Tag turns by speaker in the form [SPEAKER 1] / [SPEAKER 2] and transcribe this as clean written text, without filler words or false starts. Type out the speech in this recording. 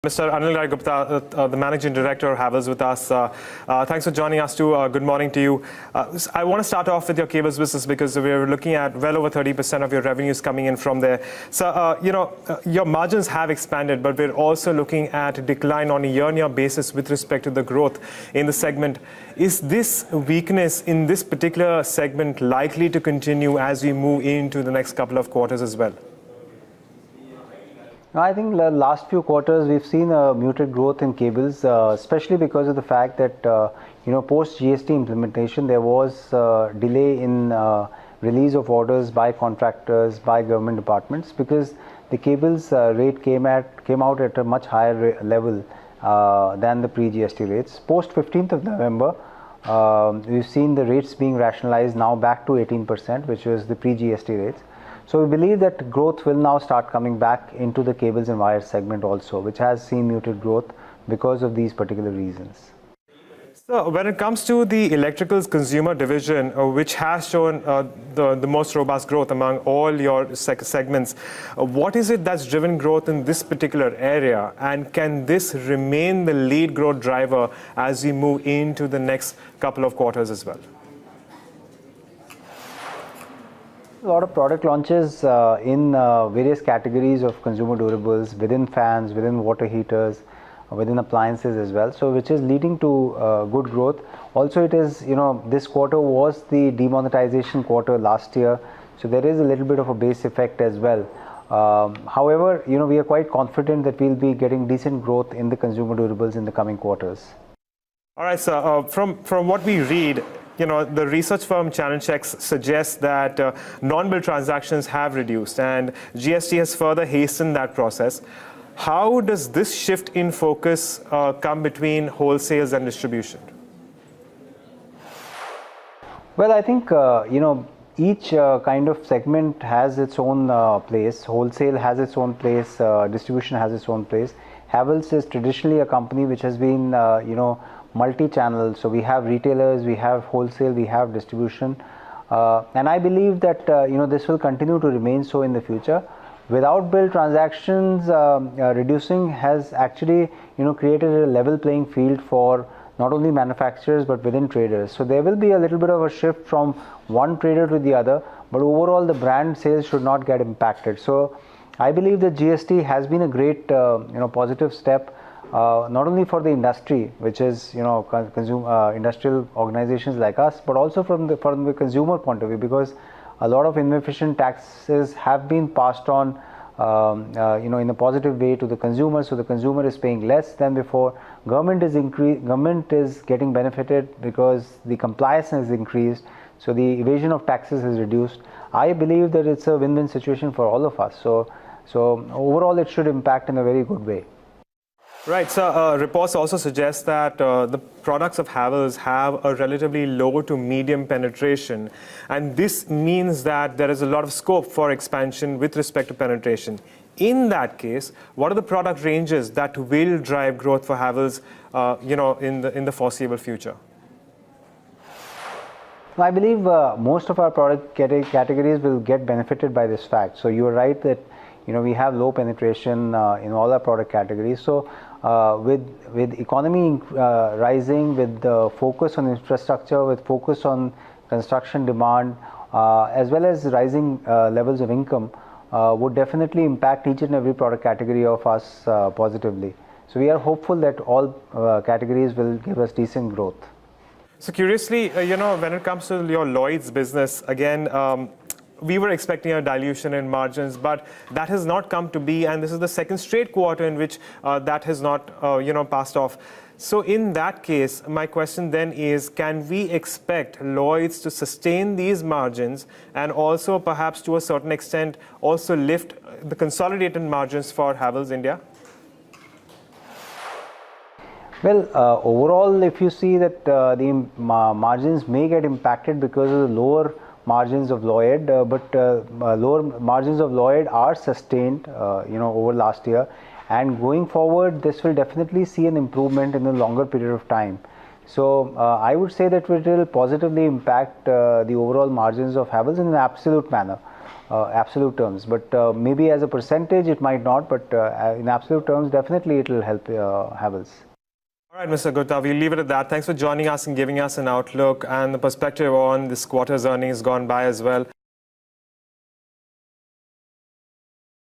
[SPEAKER 1] Mr. Anil Rai Gupta, the Managing Director of Havells with us. Thanks for joining us too. Good morning to you. I want to start off with your cables business because we're looking at well over 30% of your revenues coming in from there. So, your margins have expanded, but we're also looking at a decline on a year-on-year basis with respect to the growth in the segment. Is this weakness in this particular segment likely to continue as we move into the next couple of quarters as well?
[SPEAKER 2] I think the last few quarters we've seen a muted growth in cables, especially because of the fact that post GST implementation there was delay in release of orders by contractors, by government departments, because the cables rate came out at a much higher level than the pre-GST rates. Post 15th of November, we've seen the rates being rationalized now back to 18%, which was the pre-GST rates. So we believe that growth will now start coming back into the cables and wires segment also, which has seen muted growth because of these particular reasons.
[SPEAKER 1] So when it comes to the electricals consumer division, which has shown the most robust growth among all your segments, what is it that's driven growth in this particular area? And can this remain the lead growth driver as we move into the next couple of quarters as well?
[SPEAKER 2] A lot of product launches in various categories of consumer durables, within fans, within water heaters, within appliances as well. So which is leading to good growth. Also it is, this quarter was the demonetization quarter last year. So there is a little bit of a base effect as well. However, we are quite confident that we'll be getting decent growth in the consumer durables in the coming quarters.
[SPEAKER 1] All right, so from what we read, the research firm Channel Checks suggests that non-bill transactions have reduced and GST has further hastened that process. How does this shift in focus come between wholesales and distribution?
[SPEAKER 2] Well, I think, each kind of segment has its own place. Wholesale has its own place, distribution has its own place. Havells is traditionally a company which has been, multi-channel. So we have retailers, we have wholesale, we have distribution, and I believe that this will continue to remain so in the future. Without bill transactions reducing has actually created a level playing field for not only manufacturers but within traders. So there will be a little bit of a shift from one trader to the other, but overall the brand sales should not get impacted. So I believe that GST has been a great positive step. Not only for the industry, which is industrial organizations like us, but also from the consumer point of view, because a lot of inefficient taxes have been passed on in a positive way to the consumer. So the consumer is paying less than before. Government is getting benefited because the compliance has increased, so the evasion of taxes is reduced. I believe that it's a win-win situation for all of us. So overall it should impact in a very good way.
[SPEAKER 1] Right, so reports also suggest that the products of Havells have a relatively low to medium penetration, and this means that there is a lot of scope for expansion with respect to penetration. In that case, what are the product ranges that will drive growth for Havells, in the foreseeable future?
[SPEAKER 2] I believe most of our product categories will get benefited by this fact. So you are right that we have low penetration in all our product categories. So with economy rising, with the focus on infrastructure, with focus on construction demand, as well as rising levels of income, would definitely impact each and every product category of us positively. So we are hopeful that all categories will give us decent growth.
[SPEAKER 1] So curiously, when it comes to your Lloyd's business, again, we were expecting a dilution in margins, but that has not come to be, and this is the second straight quarter in which that has not, passed off. So in that case, my question then is, can we expect Lloyd's to sustain these margins and also perhaps to a certain extent also lift the consolidated margins for Havells India?
[SPEAKER 2] Well, overall, if you see that the margins may get impacted because of the lower margins of Lloyd, but lower margins of Lloyd are sustained, over last year, and going forward, this will definitely see an improvement in a longer period of time. So I would say that it will positively impact the overall margins of Havells in an absolute manner. absolute terms. But maybe as a percentage, it might not. But in absolute terms, definitely it will help Havells.
[SPEAKER 1] All right, Mr. Gupta, we'll leave it at that. Thanks for joining us and giving us an outlook and the perspective on this quarter's earnings gone by as well.